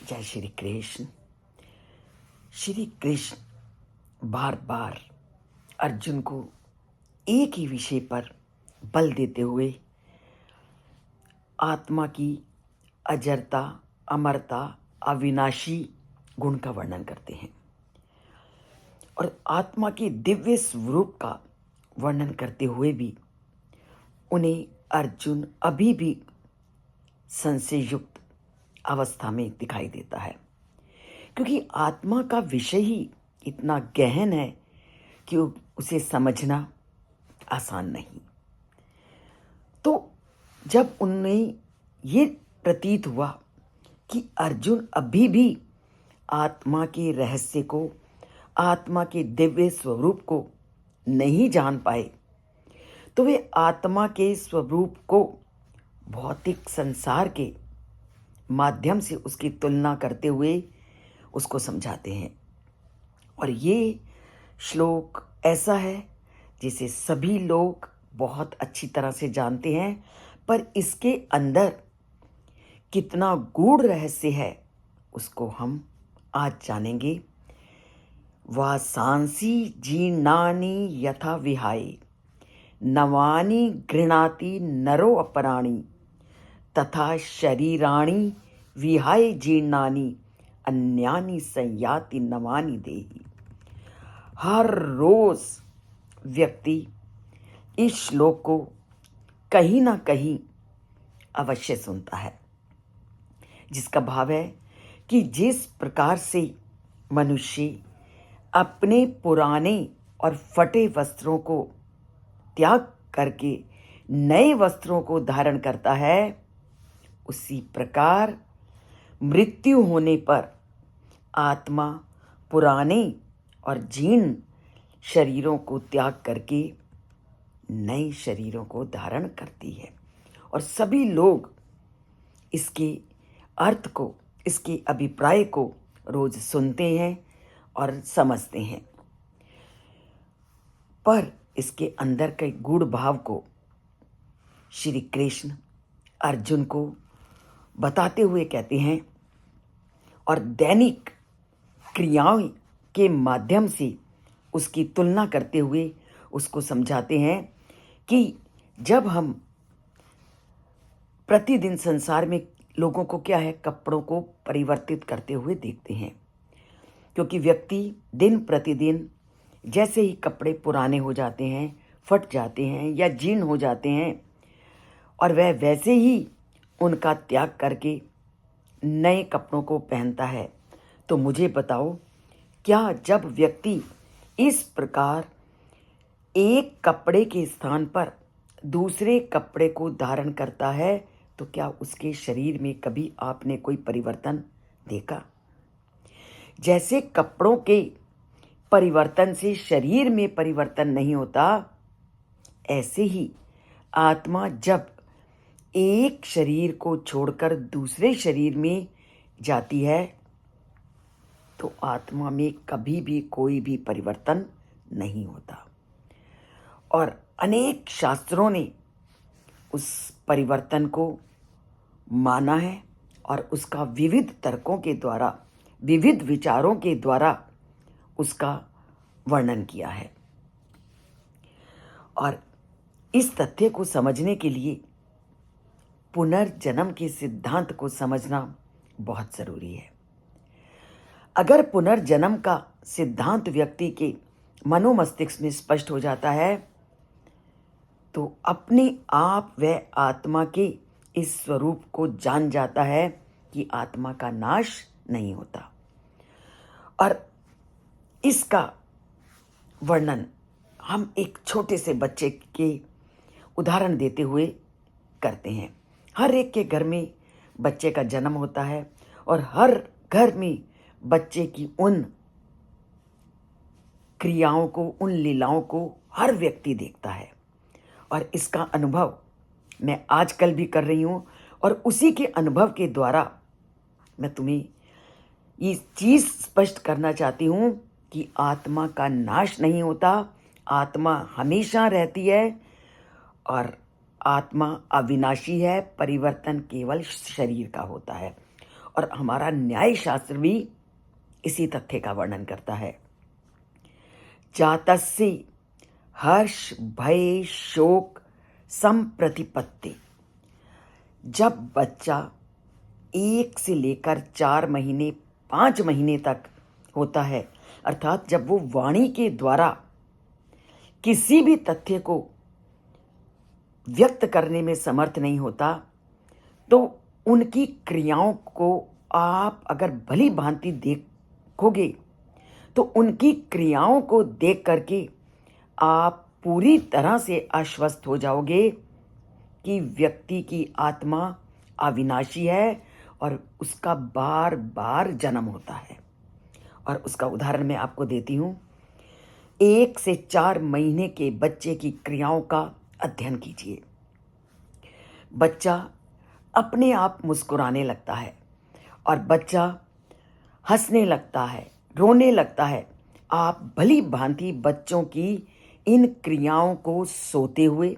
जय श्री कृष्ण। श्री कृष्ण बार बार अर्जुन को एक ही विषय पर बल देते हुए आत्मा की अजरता, अमरता, अविनाशी गुण का वर्णन करते हैं और आत्मा के दिव्य स्वरूप का वर्णन करते हुए भी उन्हें अर्जुन अभी भी संशय युक्त अवस्था में दिखाई देता है, क्योंकि आत्मा का विषय ही इतना गहन है कि उसे समझना आसान नहीं। तो जब उन्हें ये प्रतीत हुआ कि अर्जुन अभी भी आत्मा के रहस्य को, आत्मा के दिव्य स्वरूप को नहीं जान पाए, तो वे आत्मा के स्वरूप को भौतिक संसार के माध्यम से उसकी तुलना करते हुए उसको समझाते हैं। और ये श्लोक ऐसा है जिसे सभी लोग बहुत अच्छी तरह से जानते हैं, पर इसके अंदर कितना गूढ़ रहस्य है उसको हम आज जानेंगे। वासांसी जीर्णानि यथा विहाय नवानि गृह्णाति नरो अपराणि तथा शरीराणि विहाय जीर्णानि अन्यानि संयाति नवानि देहि। हर रोज व्यक्ति इस श्लोक को कहीं ना कहीं अवश्य सुनता है, जिसका भाव है कि जिस प्रकार से मनुष्य अपने पुराने और फटे वस्त्रों को त्याग करके नए वस्त्रों को धारण करता है, उसी प्रकार मृत्यु होने पर आत्मा पुराने और जीर्ण शरीरों को त्याग करके नए शरीरों को धारण करती है। और सभी लोग इसके अर्थ को, इसके अभिप्राय को रोज सुनते हैं और समझते हैं, पर इसके अंदर के गूढ़ भाव को श्री कृष्ण अर्जुन को बताते हुए कहते हैं और दैनिक क्रियाओं के माध्यम से उसकी तुलना करते हुए उसको समझाते हैं कि जब हम प्रतिदिन संसार में लोगों को क्या है, कपड़ों को परिवर्तित करते हुए देखते हैं, क्योंकि व्यक्ति दिन प्रतिदिन जैसे ही कपड़े पुराने हो जाते हैं, फट जाते हैं या जीर्ण हो जाते हैं, और वह वैसे ही उनका त्याग करके नए कपड़ों को पहनता है। तो मुझे बताओ, क्या जब व्यक्ति इस प्रकार एक कपड़े के स्थान पर दूसरे कपड़े को धारण करता है, तो क्या उसके शरीर में कभी आपने कोई परिवर्तन देखा? जैसे कपड़ों के परिवर्तन से शरीर में परिवर्तन नहीं होता, ऐसे ही आत्मा जब एक शरीर को छोड़कर दूसरे शरीर में जाती है, तो आत्मा में कभी भी कोई भी परिवर्तन नहीं होता। और अनेक शास्त्रों ने उस परिवर्तन को माना है और उसका विविध तर्कों के द्वारा, विविध विचारों के द्वारा उसका वर्णन किया है। और इस तथ्य को समझने के लिए पुनर्जन्म के सिद्धांत को समझना बहुत जरूरी है। अगर पुनर्जन्म का सिद्धांत व्यक्ति के मनोमस्तिष्क में स्पष्ट हो जाता है, तो अपने आप वह आत्मा के इस स्वरूप को जान जाता है कि आत्मा का नाश नहीं होता। और इसका वर्णन हम एक छोटे से बच्चे के उदाहरण देते हुए करते हैं। हर एक के घर में बच्चे का जन्म होता है और हर घर में बच्चे की उन क्रियाओं को, उन लीलाओं को हर व्यक्ति देखता है। और इसका अनुभव मैं आजकल भी कर रही हूँ, और उसी के अनुभव के द्वारा मैं तुम्हें ये चीज़ स्पष्ट करना चाहती हूँ कि आत्मा का नाश नहीं होता, आत्मा हमेशा रहती है और आत्मा अविनाशी है, परिवर्तन केवल शरीर का होता है। और हमारा न्याय शास्त्र भी इसी तथ्य का वर्णन करता है। जातस्य हर्ष भय शोक संप्रतिपत्ति। जब बच्चा 1 से लेकर 4 महीने 5 महीने तक होता है, अर्थात जब वो वाणी के द्वारा किसी भी तथ्य को व्यक्त करने में समर्थ नहीं होता, तो उनकी क्रियाओं को आप अगर भली भांति देखोगे तो उनकी क्रियाओं को देख करके आप पूरी तरह से आश्वस्त हो जाओगे कि व्यक्ति की आत्मा अविनाशी है और उसका बार बार जन्म होता है। और उसका उदाहरण मैं आपको देती हूँ। 1 से 4 महीने के बच्चे की क्रियाओं का अध्ययन कीजिए। बच्चा अपने आप मुस्कुराने लगता है और बच्चा हंसने लगता है, रोने लगता है। आप भली भांति बच्चों की इन क्रियाओं को सोते हुए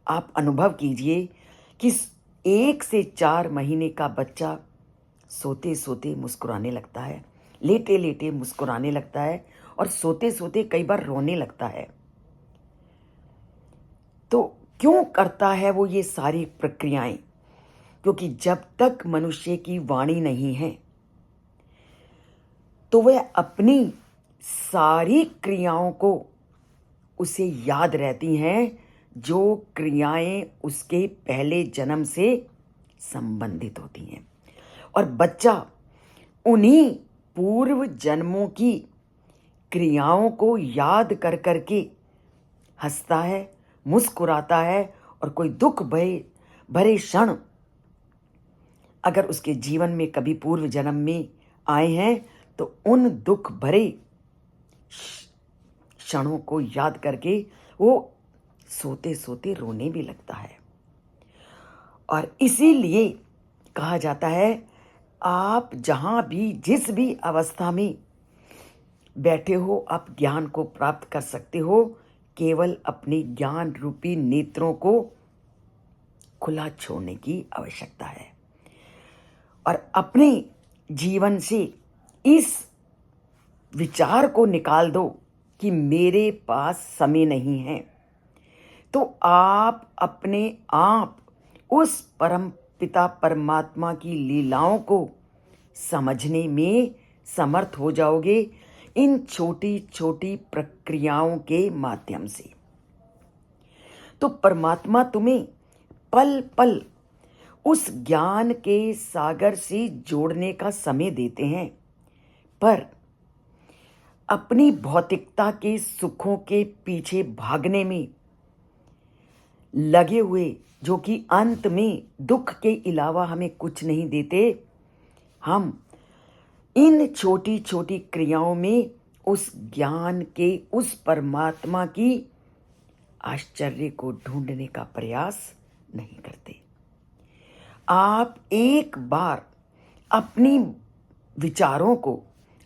आप अनुभव कीजिए कि 1 से 4 महीने का बच्चा सोते सोते मुस्कुराने लगता है, लेटे लेटे मुस्कुराने लगता है और सोते सोते कई बार रोने लगता है। तो क्यों करता है वो ये सारी प्रक्रियाएं? क्योंकि जब तक मनुष्य की वाणी नहीं है तो वह अपनी सारी क्रियाओं को उसे याद रहती हैं जो क्रियाएं उसके पहले जन्म से संबंधित होती हैं। और बच्चा उन्हीं पूर्व जन्मों की क्रियाओं को याद कर करके हंसता है, मुस्कुराता है। और कोई दुख भरे क्षण अगर उसके जीवन में कभी पूर्व जन्म में आए हैं तो उन दुख भरे क्षणों को याद करके वो सोते सोते रोने भी लगता है। और इसीलिए कहा जाता है, आप जहाँ भी जिस भी अवस्था में बैठे हो आप ज्ञान को प्राप्त कर सकते हो, केवल अपने ज्ञान रूपी नेत्रों को खुला छोड़ने की आवश्यकता है। और अपने जीवन से इस विचार को निकाल दो कि मेरे पास समय नहीं है, तो आप अपने आप उस परम पिता परमात्मा की लीलाओं को समझने में समर्थ हो जाओगे इन छोटी छोटी प्रक्रियाओं के माध्यम से। तो परमात्मा तुम्हें पल पल उस ज्ञान के सागर से जोड़ने का समय देते हैं, पर अपनी भौतिकता के सुखों के पीछे भागने में लगे हुए, जो कि अंत में दुख के अलावा हमें कुछ नहीं देते, हम इन छोटी छोटी क्रियाओं में उस ज्ञान के उस परमात्मा की आश्चर्य को ढूंढने का प्रयास नहीं करते। आप एक बार अपनी विचारों को,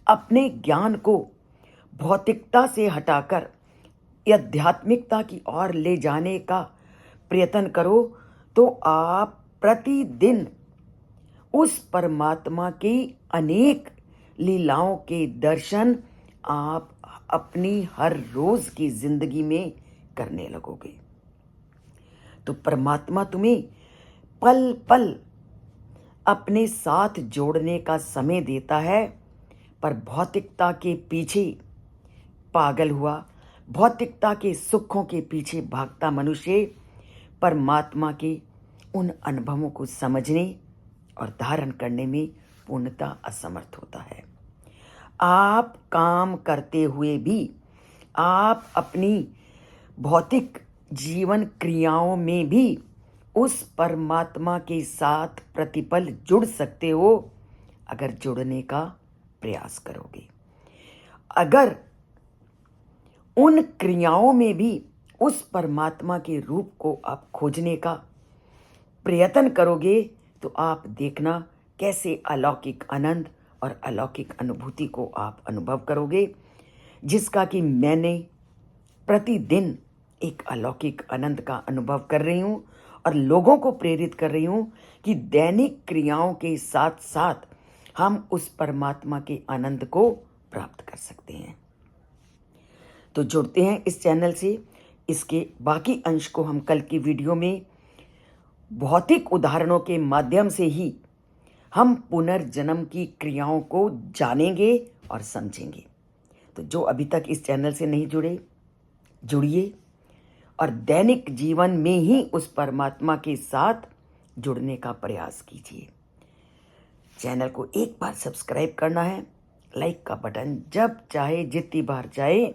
अपने ज्ञान को भौतिकता से हटाकर आध्यात्मिकता की ओर ले जाने का प्रयत्न करो, तो आप प्रतिदिन उस परमात्मा की अनेक लीलाओं के दर्शन आप अपनी हर रोज की जिंदगी में करने लगोगे। तो परमात्मा तुम्हें पल पल अपने साथ जोड़ने का समय देता है, पर भौतिकता के पीछे पागल हुआ, भौतिकता के सुखों के पीछे भागता मनुष्य परमात्मा के उन अनुभवों को समझने और धारण करने में पूर्णतः असमर्थ होता है। आप काम करते हुए भी आप अपनी भौतिक जीवन क्रियाओं में भी उस परमात्मा के साथ प्रतिपल जुड़ सकते हो, अगर जुड़ने का प्रयास करोगे। अगर उन क्रियाओं में भी उस परमात्मा के रूप को आप खोजने का प्रयत्न करोगे, तो आप देखना कैसे अलौकिक आनंद और अलौकिक अनुभूति को आप अनुभव करोगे, जिसका कि मैंने प्रतिदिन एक अलौकिक आनंद का अनुभव कर रही हूँ। और लोगों को प्रेरित कर रही हूँ कि दैनिक क्रियाओं के साथ साथ हम उस परमात्मा के आनंद को प्राप्त कर सकते हैं। तो जुड़ते हैं इस चैनल से। इसके बाकी अंश को हम कल की वीडियो में भौतिक उदाहरणों के माध्यम से ही हम पुनर्जन्म की क्रियाओं को जानेंगे और समझेंगे। तो जो अभी तक इस चैनल से नहीं जुड़े, जुड़िए और दैनिक जीवन में ही उस परमात्मा के साथ जुड़ने का प्रयास कीजिए। चैनल को एक बार सब्सक्राइब करना है, लाइक का बटन जब चाहे जितनी बार चाहे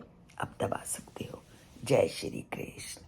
आप दबा सकते हो। जय श्री कृष्ण।